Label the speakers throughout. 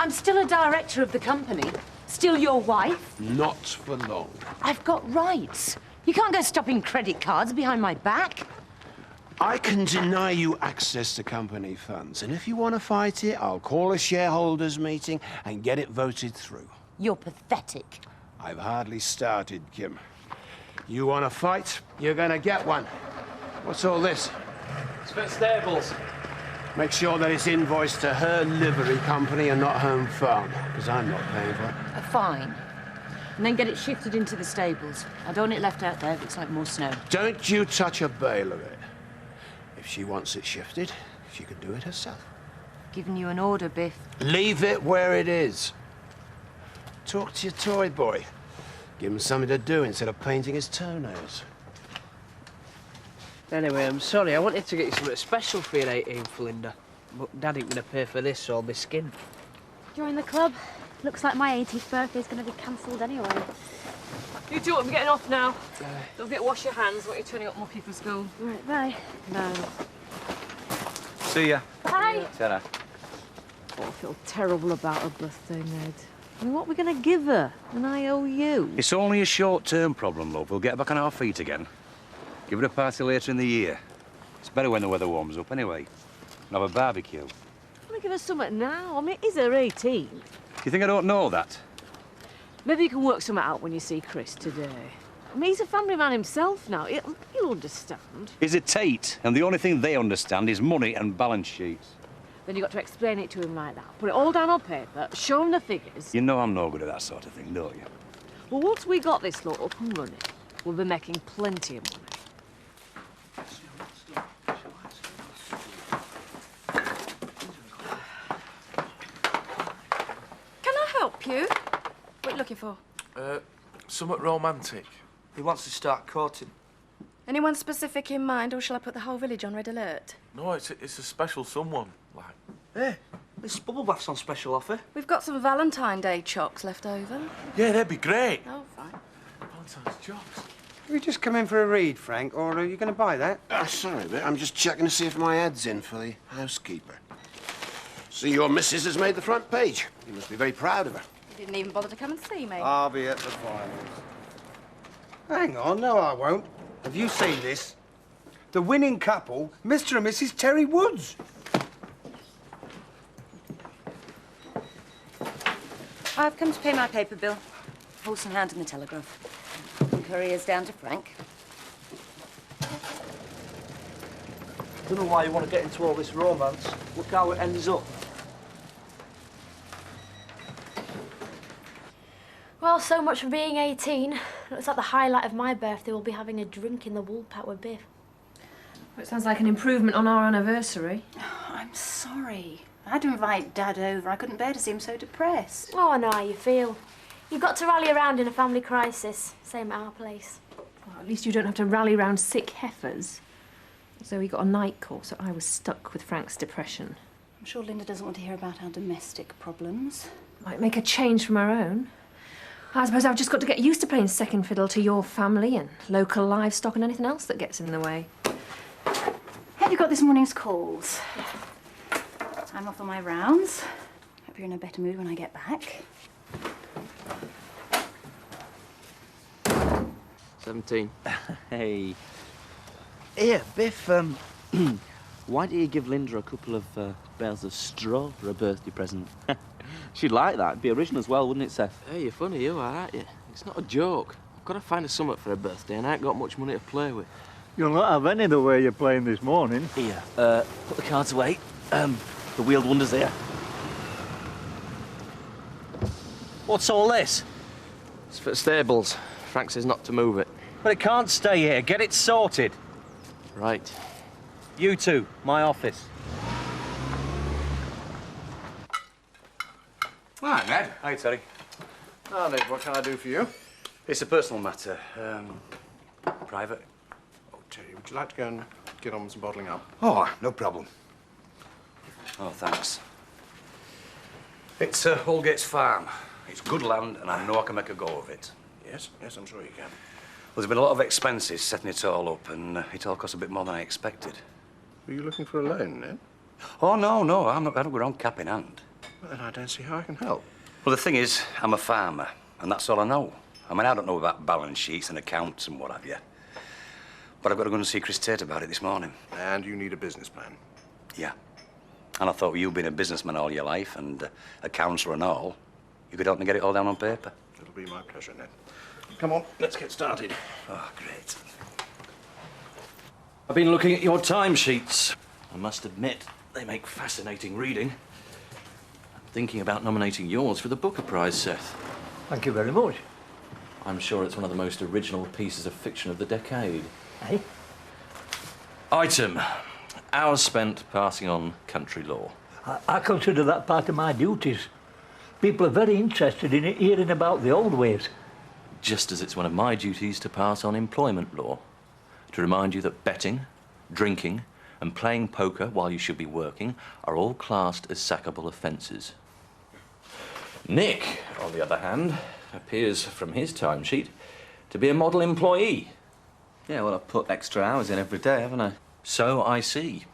Speaker 1: I'm still a director of the company. Still your wife.
Speaker 2: Not for long.
Speaker 1: I've got rights. You can't go stopping credit cards behind my back.
Speaker 2: I can deny you access to company funds, and if you want to fight it, I'll call a shareholders meeting and get it voted through.
Speaker 1: You're pathetic.
Speaker 2: I've hardly started, Kim. You want to fight? You're going to get one. What's all this?
Speaker 3: It's for stables.
Speaker 2: Make sure that it's invoiced to her livery company and not Home Farm, because I'm not paying for it.
Speaker 1: Fine. And then get it shifted into the stables. I don't want it left out there. It looks like more snow.
Speaker 2: Don't you touch a bale of it. If she wants it shifted, she can do it herself.
Speaker 1: Giving you an order, Biff.
Speaker 2: Leave it where it is. Talk to your toy boy. Give him something to do instead of painting his toenails.
Speaker 3: Anyway, I'm sorry. I wanted to get you something special for your 18th, Linda. But Dad ain't gonna pay for this or my skin.
Speaker 4: Join the club. Looks like my 80th birthday's gonna be cancelled anyway.
Speaker 1: You two ought to be getting off now. Don't forget to wash your hands while you're turning up Mucky for school.
Speaker 4: All right, bye.
Speaker 1: No.
Speaker 5: See ya.
Speaker 4: Bye.
Speaker 5: Ta-ra.
Speaker 1: Oh, I feel terrible about her birthday, Ned. I mean, what are we going to give her? An IOU?
Speaker 5: It's only a short-term problem, love. We'll get back on our feet again. Give her a party later in the year. It's better when the weather warms up, anyway. And have a barbecue.
Speaker 1: I'm going to give her something now. I mean, it is her 18th.
Speaker 5: You think I don't know that?
Speaker 1: Maybe you can work something out when you see Chris today. I mean, he's a family man himself now. He'll understand.
Speaker 5: He's a Tate, and the only thing they understand is money and balance sheets.
Speaker 1: Then you've got to explain it to him like that. Put it all down on paper, show him the figures.
Speaker 5: You know I'm no good at that sort of thing, don't you?
Speaker 1: Well, once we got this lot up and running, we'll be making plenty of money.
Speaker 4: Can I help you? What are you looking for?
Speaker 6: Somewhat romantic.
Speaker 7: He wants to start courting.
Speaker 4: Anyone specific in mind, or shall I put the whole village on red alert?
Speaker 6: No, it's a special someone, like.
Speaker 7: Hey, this bubble bath's on special offer.
Speaker 4: We've got some Valentine Day chocks left over.
Speaker 6: Yeah, that'd be great.
Speaker 4: Oh, fine.
Speaker 6: Valentine's jobs.
Speaker 8: Have you just come in for a read, Frank, or are you going to buy that?
Speaker 2: Sorry, but I'm just checking to see if my ad's in for the housekeeper. See, your missus has made the front page. You must be very proud of her.
Speaker 4: You didn't even bother to come and see me.
Speaker 8: I'll be at the finals. Hang on, no, I won't. Have you seen this? The winning couple, Mr. and Mrs. Terry Woods.
Speaker 1: I've come to pay my paper bill. Horse and Hound in the Telegraph. And courier's down to Frank.
Speaker 7: Don't know why you want to get into all this romance. Look how it ends up.
Speaker 4: Well, so much for being 18. Looks like the highlight of my birthday will be having a drink in the Woolpack with Biff.
Speaker 1: Well, it sounds like an improvement on our anniversary.
Speaker 9: Oh, I'm sorry. I had to invite Dad over. I couldn't bear to see him so depressed.
Speaker 4: Oh, I know how you feel. You've got to rally around in a family crisis. Same at our place.
Speaker 1: Well, at least you don't have to rally round sick heifers. So he got a night call, so I was stuck with Frank's depression.
Speaker 9: I'm sure Linda doesn't want to hear about our domestic problems.
Speaker 1: Might make a change from our own. I suppose I've just got to get used to playing second fiddle to your family and local livestock and anything else that gets in the way.
Speaker 9: Have you got this morning's calls? I'm off on my rounds. Hope you're in a better mood when I get back.
Speaker 3: 17.
Speaker 7: Hey. Here, Biff, why don't you give Linda a couple of bales of straw for a birthday present? She'd like that. It'd be original as well, wouldn't it, Seth?
Speaker 3: Hey, you're funny, you are, aren't you? It's not a joke. I've got to find her something for her birthday, and I ain't got much money to play with.
Speaker 10: You'll not have any the way you're playing this morning.
Speaker 7: Here, put the cards away. The wheeled wonder's here. What's all this?
Speaker 3: It's for the stables. Frank says not to move it.
Speaker 5: But it can't stay here. Get it sorted.
Speaker 3: Right.
Speaker 5: You two, my office.
Speaker 8: Hi, Ned.
Speaker 5: Hi, Terry.
Speaker 8: Oh, Ned, what can I do for you?
Speaker 5: It's a personal matter. Private.
Speaker 8: Oh, Terry, would you like to go and get on with some bottling up?
Speaker 2: Oh, no problem.
Speaker 5: Oh, thanks. It's Holgate's farm. It's good land, and I know I can make a go of it.
Speaker 8: Yes, I'm sure you can.
Speaker 5: Well, there's been a lot of expenses setting it all up, and it all cost a bit more than I expected.
Speaker 8: Were you looking for a loan, Ned?
Speaker 5: Oh, no, I haven't got on cap in hand.
Speaker 11: Well, then I don't see how I can help.
Speaker 5: Well, the thing is, I'm a farmer, and that's all I know. I mean, I don't know about balance sheets and accounts and what have you. But I've got to go and see Chris Tate about it this morning.
Speaker 11: And you need a business plan.
Speaker 5: Yeah. And I thought with you being a businessman all your life and a counsellor and all, you could help me get it all down on paper.
Speaker 11: It'll be my pleasure, Ned. Come on, let's get started.
Speaker 5: Oh, great.
Speaker 12: I've been looking at your timesheets. I must admit, they make fascinating reading. I'm thinking about nominating yours for the Booker Prize, Seth.
Speaker 10: Thank you very much.
Speaker 12: I'm sure it's one of the most original pieces of fiction of the decade.
Speaker 10: Eh?
Speaker 12: Item: hours spent passing on country law.
Speaker 10: I consider that part of my duties. People are very interested in hearing about the old ways.
Speaker 12: Just as it's one of my duties to pass on employment law. To remind you that betting, drinking, and playing poker while you should be working are all classed as sackable offences. Nick, on the other hand, appears from his timesheet to be a model employee.
Speaker 7: Yeah, well, I've put extra hours in every day, haven't I?
Speaker 12: So I see.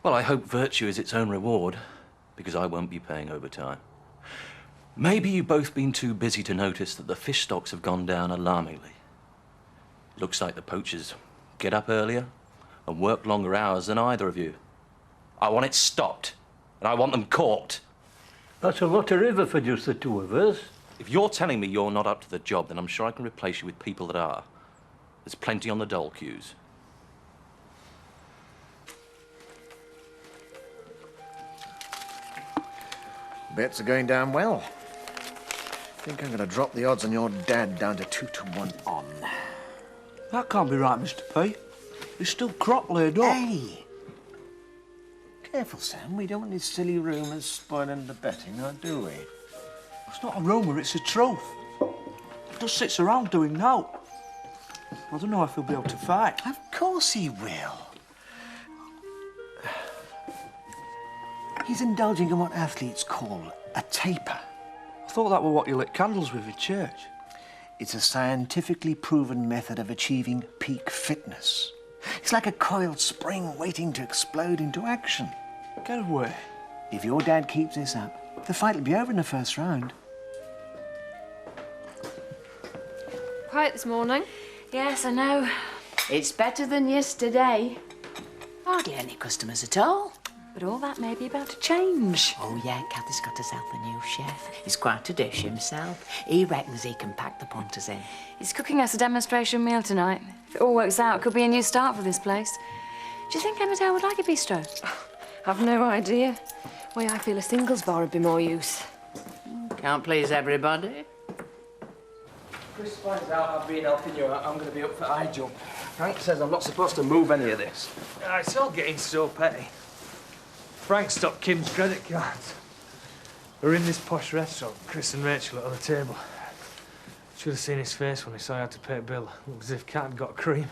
Speaker 12: Well, I hope virtue is its own reward, because I won't be paying overtime. Maybe you've both been too busy to notice that the fish stocks have gone down alarmingly. Looks like the poachers get up earlier and work longer hours than either of you. I want it stopped, and I want them caught.
Speaker 10: That's a lot of river for just the two of us.
Speaker 12: If you're telling me you're not up to the job, then I'm sure I can replace you with people that are. There's plenty on the dole queues.
Speaker 11: Bets are going down well. I think I'm going to drop the odds on your dad down to 2-1 on.
Speaker 3: That can't be right, Mr. P. There's still crop laid up.
Speaker 11: Hey! Careful, Sam. We don't want these silly rumours spoiling the betting, now do we?
Speaker 3: It's not a rumour, it's a truth. He just sits around doing no. I don't know if he'll be able to fight.
Speaker 11: Of course he will. He's indulging in what athletes call a taper.
Speaker 3: I thought that were what you lit candles with in church.
Speaker 11: It's a scientifically proven method of achieving peak fitness. It's like a coiled spring waiting to explode into action.
Speaker 3: Get away.
Speaker 11: If your dad keeps this up, the fight will be over in the first round.
Speaker 1: Quiet this morning.
Speaker 9: Yes, I know. It's better than yesterday. Hardly any customers at all. But all that may be about to change.
Speaker 13: Oh, yeah, Kathy's got herself a new chef. He's quite a dish himself. He reckons he can pack the punters in.
Speaker 14: He's cooking us a demonstration meal tonight. If it all works out, it could be a new start for this place. Do you think Emmerdale would like a bistro?
Speaker 1: I've no idea. Why, I feel a singles bar would be more use.
Speaker 13: Can't please everybody.
Speaker 3: Chris finds out I've been helping you out, I'm going to be up for high jump. Frank says I'm not supposed to move any of this.
Speaker 15: It's all getting so petty. Frank stopped Kim's credit cards. We're in this posh restaurant, Chris and Rachel at the other table. Should have seen his face when he saw I had to pay a bill. Looked as if Cat had got cream.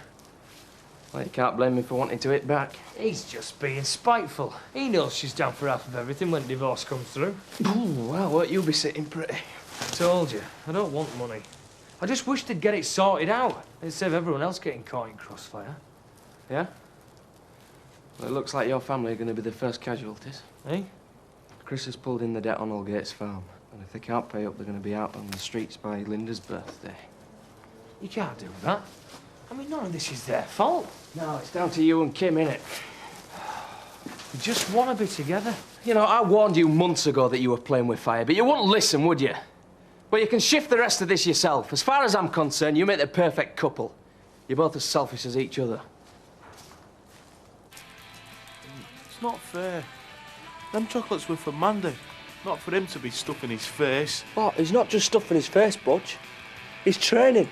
Speaker 3: Well, you can't blame me for wanting to hit back.
Speaker 15: He's just being spiteful. He knows she's down for half of everything when divorce comes through.
Speaker 3: Ooh, well, won't you be sitting pretty?
Speaker 15: I told you, I don't want money. I just wish they'd get it sorted out instead of everyone else getting caught in crossfire.
Speaker 3: Yeah? Well, it looks like your family are going to be the first casualties.
Speaker 15: Eh?
Speaker 3: Chris has pulled in the debt on Allgate's farm. And if they can't pay up, they're going to be out on the streets by Linda's birthday.
Speaker 15: You can't do that. I mean, none of this is their fault.
Speaker 3: No, it's down to you and Kim, innit?
Speaker 15: We just want to be together.
Speaker 3: You know, I warned you months ago that you were playing with fire, but you wouldn't listen, would you? Well, you can shift the rest of this yourself. As far as I'm concerned, you make the perfect couple. You're both as selfish as each other.
Speaker 6: It's not fair. Them chocolates were for Mandy, not for him to be stuffing his face.
Speaker 3: Oh, he's not just stuffing his face, Budge. He's training.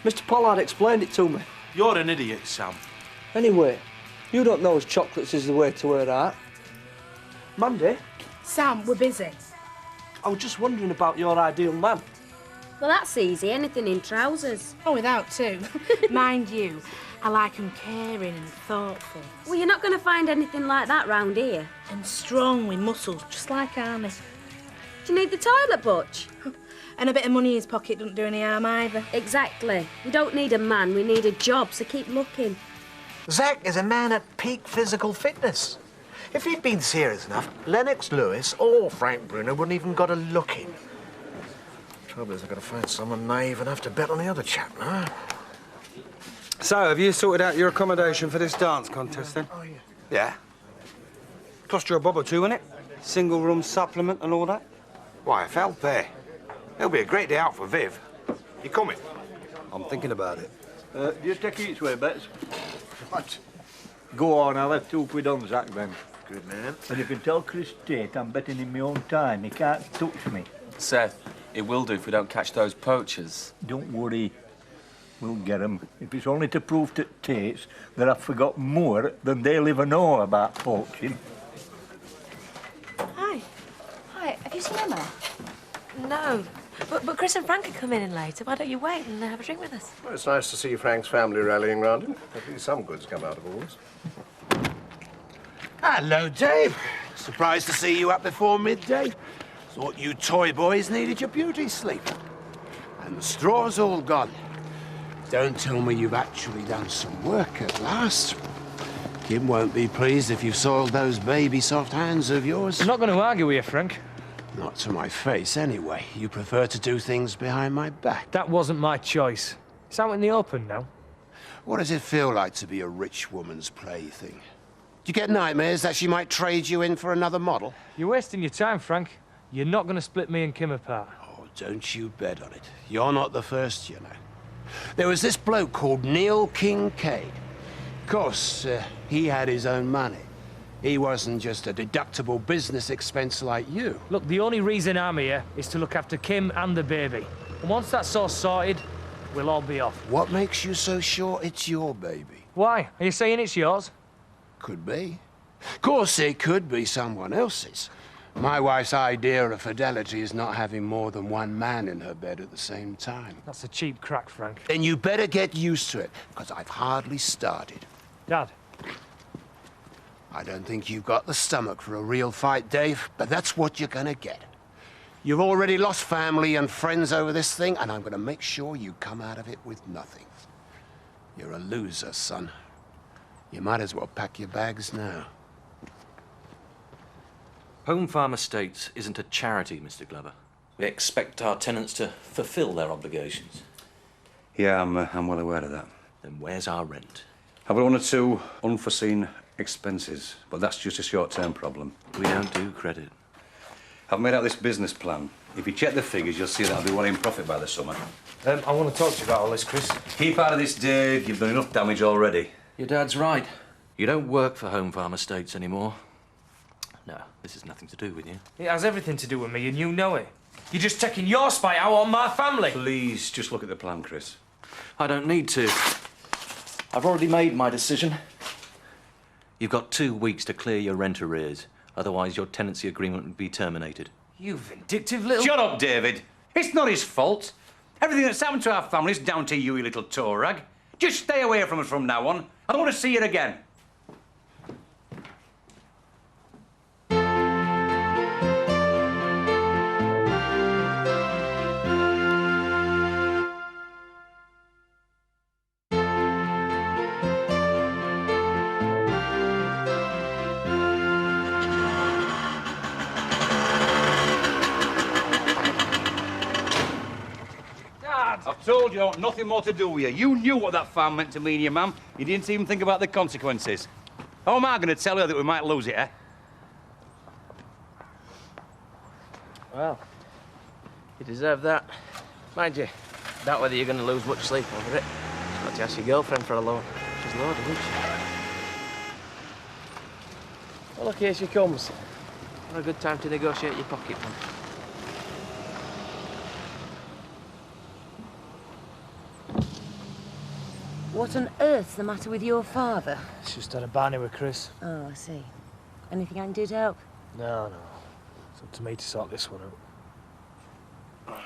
Speaker 3: Mr. Pollard explained it to me.
Speaker 6: You're an idiot, Sam.
Speaker 3: Anyway, you don't know as chocolates is the way to her heart. Mandy?
Speaker 4: Sam, we're busy.
Speaker 3: I was just wondering about your ideal man.
Speaker 4: Well, that's easy. Anything in trousers. Oh, without two. Mind you, I like 'em caring and thoughtful.
Speaker 16: Well, you're not going to find anything like that round here.
Speaker 4: And strong with muscles, just like Arnie.
Speaker 16: Do you need the toilet, Butch?
Speaker 4: And a bit of money in his pocket doesn't do any harm either.
Speaker 16: Exactly. We don't need a man, we need a job, so keep looking.
Speaker 11: Zach is a man at peak physical fitness. If he'd been serious enough, Lennox Lewis or Frank Bruno wouldn't even got a look in. Trouble is, I've got to find someone naive enough to bet on the other chap now.
Speaker 8: So, have you sorted out your accommodation for this dance contest, then?
Speaker 11: Oh, yeah.
Speaker 8: Yeah. Cost you a bob or two, innit? Single room supplement and all that?
Speaker 17: Why, if help there. It'll be a great day out for Viv. You coming?
Speaker 8: I'm thinking about it.
Speaker 10: Just take it each way, Bets.
Speaker 11: What?
Speaker 10: Go on, I'll have £2 on Zach then.
Speaker 11: Good man.
Speaker 10: And if you tell Chris Tate I'm betting in my own time, he can't touch me.
Speaker 18: Seth, it will do if we don't catch those poachers.
Speaker 10: Don't worry. We'll get 'em. If it's only to prove to Tate's that I've forgot more than they'll ever know about poaching.
Speaker 1: Hi. Hi, have you seen Emma? No. But Chris and Frank are coming in later. Why don't you wait and have a drink with us?
Speaker 11: Well, it's nice to see Frank's family rallying round him. At least some good's come out of all this.
Speaker 2: Hello, Dave. Surprised to see you up before midday. Thought you toy boys needed your beauty sleep. And the straw's all gone. Don't tell me you've actually done some work at last. Kim won't be pleased if you've soiled those baby soft hands of yours.
Speaker 15: I'm not going to argue with you, Frank.
Speaker 2: Not to my face, anyway. You prefer to do things behind my back.
Speaker 15: That wasn't my choice. It's out in the open now.
Speaker 2: What does it feel like to be a rich woman's plaything? Do you get nightmares that she might trade you in for another model?
Speaker 15: You're wasting your time, Frank. You're not going to split me and Kim apart.
Speaker 2: Oh, don't you bet on it. You're not the first, you know. There was this bloke called Neil Kincaid. Of course, he had his own money. He wasn't just a deductible business expense like you.
Speaker 15: Look, the only reason I'm here is to look after Kim and the baby. And once that's all sorted, we'll all be off.
Speaker 2: What makes you so sure it's your baby?
Speaker 15: Why? Are you saying it's yours?
Speaker 2: Could be. Of course, it could be someone else's. My wife's idea of fidelity is not having more than one man in her bed at the same time.
Speaker 15: That's a cheap crack, Frank.
Speaker 2: Then you better get used to it, because I've hardly started.
Speaker 15: Dad.
Speaker 2: I don't think you've got the stomach for a real fight, Dave, but that's what you're gonna get. You've already lost family and friends over this thing, and I'm gonna make sure you come out of it with nothing. You're a loser, son. You might as well pack your bags now.
Speaker 12: Home Farm Estates isn't a charity, Mr. Glover. We expect our tenants to fulfil their obligations.
Speaker 5: Yeah, I'm well aware of that.
Speaker 12: Then where's our rent?
Speaker 5: I've got one or two unforeseen expenses, but that's just a short-term problem.
Speaker 12: We don't do credit.
Speaker 5: I've made out this business plan. If you check the figures, you'll see that I'll be well in profit by the summer.
Speaker 15: I want to talk to you about all this, Chris.
Speaker 5: Keep out of this, Dave. You've done enough damage already.
Speaker 12: Your dad's right. You don't work for Home Farm Estates anymore. No, this has nothing to do with you.
Speaker 15: It has everything to do with me, and you know it. You're just taking your spite out on my family.
Speaker 5: Please, just look at the plan, Chris.
Speaker 12: I don't need to. I've already made my decision. You've got 2 weeks to clear your rent arrears. Otherwise, your tenancy agreement would be terminated.
Speaker 15: You vindictive little...
Speaker 5: Shut up, David. It's not his fault. Everything that's happened to our family is down to you little toe rag. Just stay away from us from now on. I don't want to see it again. I've told you, nothing more to do with you. You knew what that farm meant to me and your mum. You didn't even think about the consequences. How am I going to tell her that we might lose it, eh?
Speaker 3: Well, you deserve that. Mind you, doubt whether you're going to lose much sleep over it. You've got to ask your girlfriend for a loan. She's loaded, isn't she? Well, look, here she comes. What a good time to negotiate your pocket money.
Speaker 19: What on earth's the matter with your father?
Speaker 15: It's just had a barney with Chris.
Speaker 19: Oh, I see. Anything I can do to help?
Speaker 15: No. It's up to me to sort this one out.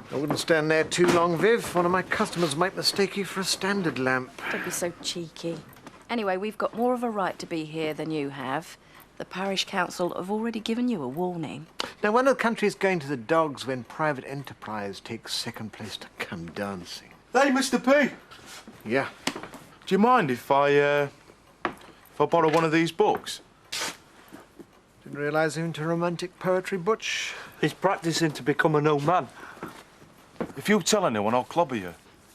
Speaker 11: I wouldn't stand there too long, Viv. One of my customers might mistake you for a standard lamp.
Speaker 9: Don't be so cheeky. Anyway, we've got more of a right to be here than you have. The parish council have already given you a warning.
Speaker 11: Now, when the country's going to the dogs when private enterprise takes second place to come dancing?
Speaker 6: Hey, Mr. P.
Speaker 11: Yeah?
Speaker 6: Do you mind if I if I borrow one of these books?
Speaker 11: Didn't realise him into romantic poetry, Butch.
Speaker 6: He's practising to become an old man. If you tell anyone, I'll clobber you.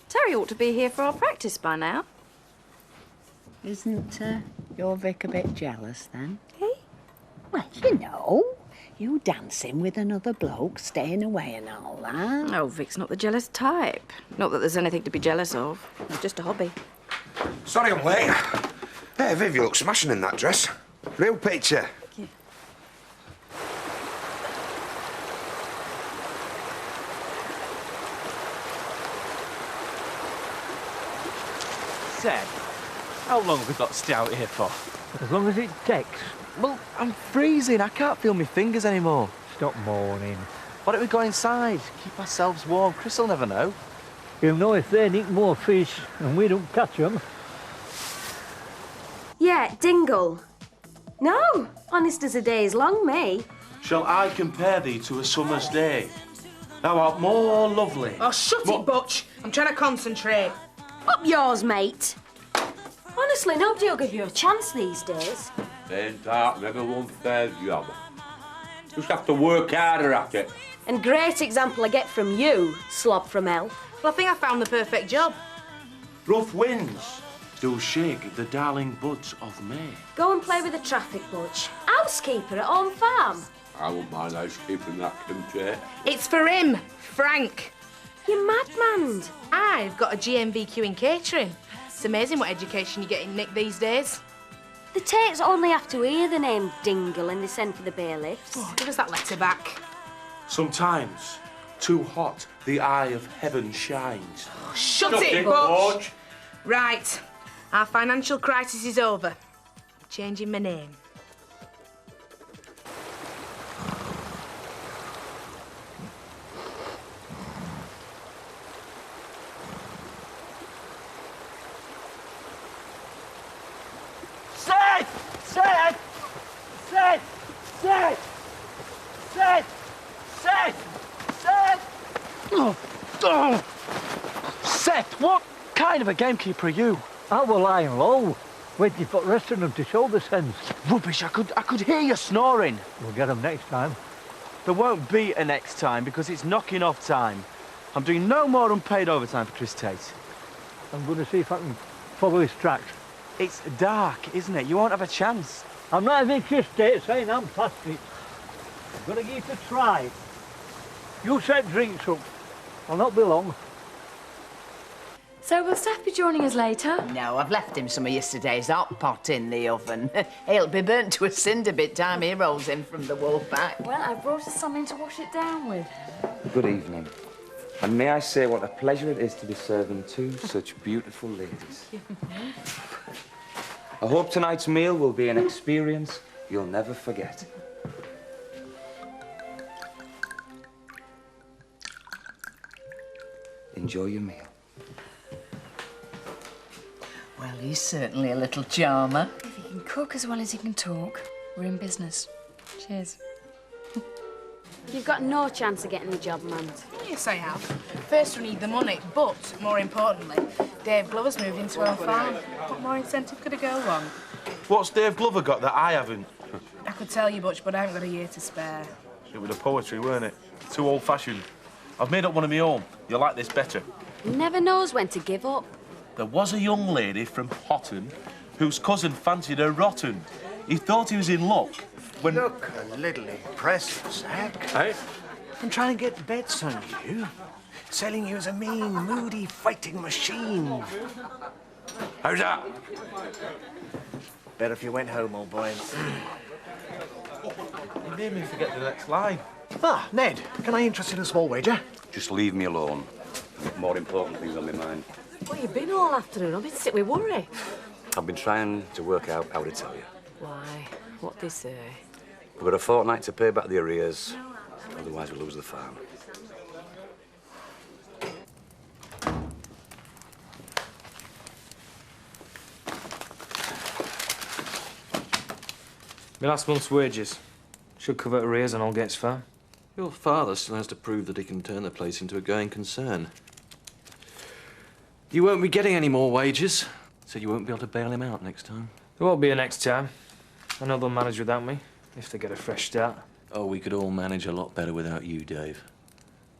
Speaker 4: Terry ought to be here for our practice by now.
Speaker 13: Isn't your Vic a bit jealous, then? Hey? Well, you know, you dancing with another bloke, staying away and all that.
Speaker 4: Oh, Vic's not the jealous type. Not that there's anything to be jealous of. It's just a hobby.
Speaker 17: Sorry I'm late. Hey, Viv, you look smashing in that dress. Real picture.
Speaker 4: Thank you.
Speaker 15: Seb, how long have we got to stay out here for?
Speaker 10: As long as it takes.
Speaker 7: Well, I'm freezing. I can't feel my fingers anymore.
Speaker 10: Stop moaning.
Speaker 7: Why don't we go inside? Keep ourselves warm. Chris will never know.
Speaker 10: He'll know if they nick more fish and we don't catch them.
Speaker 16: Yeah, dingle. No, honest as a day is long, me.
Speaker 6: Shall I compare thee to a summer's day? Thou art more lovely.
Speaker 4: Oh, shut it, Butch. I'm trying to concentrate.
Speaker 16: Up yours, mate. Honestly, nobody will give you a chance these days.
Speaker 2: Ain't that never one fair job. Just have to work harder at it.
Speaker 16: And great example I get from you, slob from hell.
Speaker 4: Well, I think I found the perfect job.
Speaker 6: Rough winds do shake the darling buds of May.
Speaker 16: Go and play with the traffic, Butch. Housekeeper at home farm.
Speaker 2: I won't mind housekeeping that country.
Speaker 4: It's for him, Frank.
Speaker 16: You madman.
Speaker 4: I've got a GMVQ in catering. It's amazing what education you get in Nick these days.
Speaker 16: The Tates only have to hear the name Dingle and they send for the bailiffs.
Speaker 4: Oh, give us that letter back.
Speaker 6: Sometimes, too hot, the eye of heaven shines.
Speaker 4: Oh, shut it, Butch. Right, our financial crisis is over. I'm changing my name.
Speaker 7: Seth, what kind of a gamekeeper are you?
Speaker 10: I were lying low, waiting for the rest of them to show the sense.
Speaker 7: Rubbish, I could hear you snoring.
Speaker 10: We'll get them next time.
Speaker 7: There won't be a next time because it's knocking off time. I'm doing no more unpaid overtime for Chris Tate.
Speaker 10: I'm going to see if I can follow his tracks.
Speaker 7: It's dark, isn't it? You won't have a chance.
Speaker 10: I'm not having Chris Tate saying I'm past it. I'm going to give it a try. You set drinks up. I'll not be long.
Speaker 14: So will Steph be joining us later?
Speaker 13: No, I've left him some of yesterday's hot pot in the oven. He'll be burnt to a cinder bit time he rolls in from the wolf pack.
Speaker 14: Well, I brought us something to wash it down with.
Speaker 18: Good evening. And may I say what a pleasure it is to be serving two such beautiful ladies. I hope tonight's meal will be an experience you'll never forget. Enjoy your meal.
Speaker 13: Well, he's certainly a little charmer.
Speaker 14: If he can cook as well as he can talk, we're in business. Cheers.
Speaker 16: You've got no chance of getting the job, man.
Speaker 4: Yes, I have. First, we need the money, but more importantly, Dave Glover's moved into our farm. What more incentive could a girl want?
Speaker 6: What's Dave Glover got that I haven't?
Speaker 4: I could tell you, Butch, but I haven't got a year to spare.
Speaker 6: It was the poetry, weren't it? Too old-fashioned. I've made up one of my own. You'll like this better.
Speaker 16: He never knows when to give up.
Speaker 6: There was a young lady from Hotton whose cousin fancied her rotten. He thought he was in luck when...
Speaker 11: Look a little impressive, Zach.
Speaker 6: Hey?
Speaker 11: I'm trying to get bets on you. Selling you as a mean, moody, fighting machine.
Speaker 6: How's that?
Speaker 11: Better if you went home, old boy.
Speaker 6: You made me forget the next line.
Speaker 11: Ah, Ned, can I interest in a small wager?
Speaker 5: Just leave me alone. I've got more important things on my mind.
Speaker 19: Where you been all afternoon? I've been sick with worry.
Speaker 5: I've been trying to work out how to tell you.
Speaker 19: Why? What they say?
Speaker 5: We've got a fortnight to pay back the arrears, otherwise we'll lose the farm.
Speaker 15: My last month's wages. Should cover arrears on all Gates Farm.
Speaker 12: Your father still has to prove that he can turn the place into a going concern. You won't be getting any more wages, so you won't be able to bail him out next time.
Speaker 15: There won't be a next time. I know they'll manage without me, if they get a fresh start.
Speaker 12: Oh, we could all manage a lot better without you, Dave.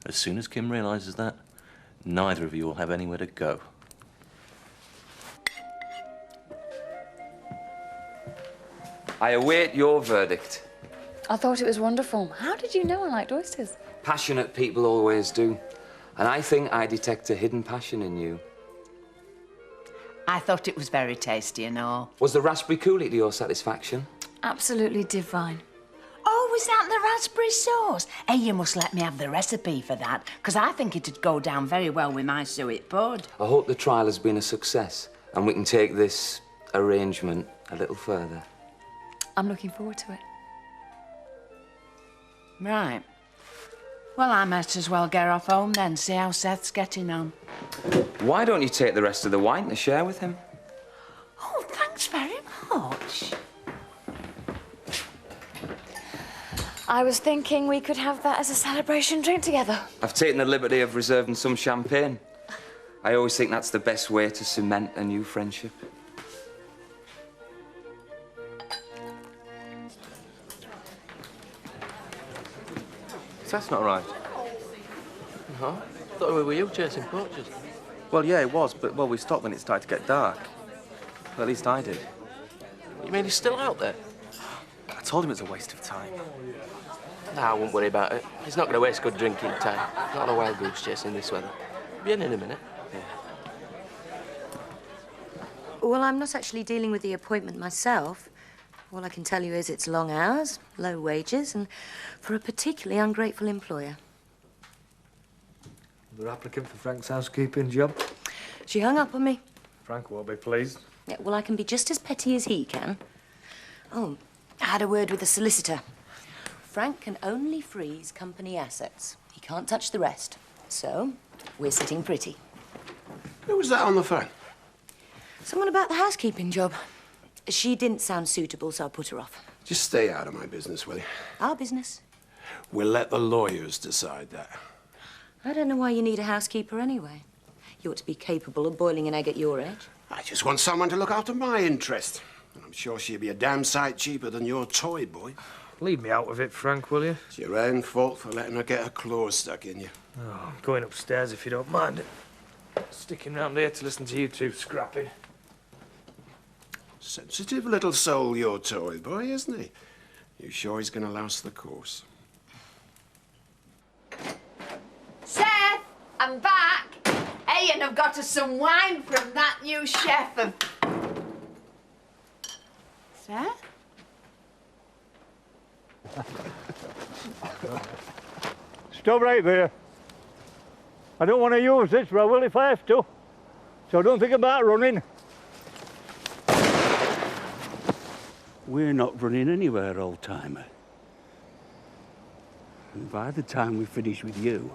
Speaker 12: As soon as Kim realises that, neither of you will have anywhere to go.
Speaker 18: I await your verdict.
Speaker 14: I thought it was wonderful. How did you know I liked oysters?
Speaker 18: Passionate people always do. And I think I detect a hidden passion in you.
Speaker 13: I thought it was very tasty and all.
Speaker 18: Was the raspberry coulis to your satisfaction?
Speaker 14: Absolutely divine.
Speaker 13: Oh, was that the raspberry sauce? Hey, you must let me have the recipe for that, because I think it'd go down very well with my suet pud.
Speaker 18: I hope the trial has been a success and we can take this arrangement a little further.
Speaker 14: I'm looking forward to it.
Speaker 13: Right. Well, I might as well get off home then, see how Seth's getting on.
Speaker 18: Why don't you take the rest of the wine to share with him?
Speaker 13: Oh, thanks very much.
Speaker 14: I was thinking we could have that as a celebration drink together.
Speaker 18: I've taken the liberty of reserving some champagne. I always think that's the best way to cement a new friendship.
Speaker 3: That's not right.
Speaker 20: No, I thought we were you chasing poachers.
Speaker 3: Well, yeah, it was, but, well, we stopped when it started to get dark. Well, at least I did.
Speaker 20: You mean he's still out there?
Speaker 3: I told him it's a waste of time.
Speaker 20: Nah, I won't worry about it. He's not going to waste good drinking time. Not a wild goose chase in this weather. Be in a minute.
Speaker 21: Well, I'm not actually dealing with the appointment myself. All I can tell you is it's long hours, low wages, and for a particularly ungrateful employer.
Speaker 15: Another applicant for Frank's housekeeping job.
Speaker 21: She hung up on me.
Speaker 15: Frank won't be pleased.
Speaker 21: Yeah, well, I can be just as petty as he can. Oh, I had a word with the solicitor. Frank can only freeze company assets. He can't touch the rest. So, we're sitting pretty.
Speaker 2: Who was that on the phone?
Speaker 21: Someone about the housekeeping job. She didn't sound suitable, so I put her off.
Speaker 2: Just stay out of my business, will you?
Speaker 21: Our business.
Speaker 2: We'll let the lawyers decide that.
Speaker 21: I don't know why you need a housekeeper anyway. You ought to be capable of boiling an egg at your age.
Speaker 2: I just want someone to look after my interest. And I'm sure she'll be a damn sight cheaper than your toy boy.
Speaker 15: Leave me out of it, Frank, will you?
Speaker 2: It's your own fault for letting her get her claws stuck in you.
Speaker 15: Oh, I'm going upstairs if you don't mind. Sticking round here to listen to you two scrapping.
Speaker 2: Sensitive little soul, your toy boy, isn't he? You sure he's going to last the course?
Speaker 13: Seth, I'm back. Hey, and I've got us some wine from that new chef of... Seth?
Speaker 10: Stop right there. I don't want to use this, but I will if I have to. So don't think about running.
Speaker 22: We're not running anywhere, old-timer. And by the time we finish with you,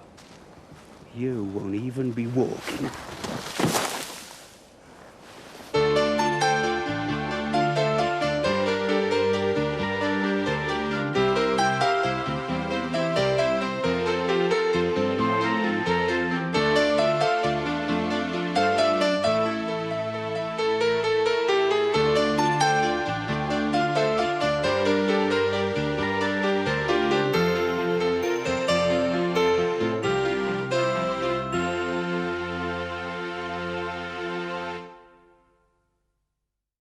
Speaker 22: you won't even be walking.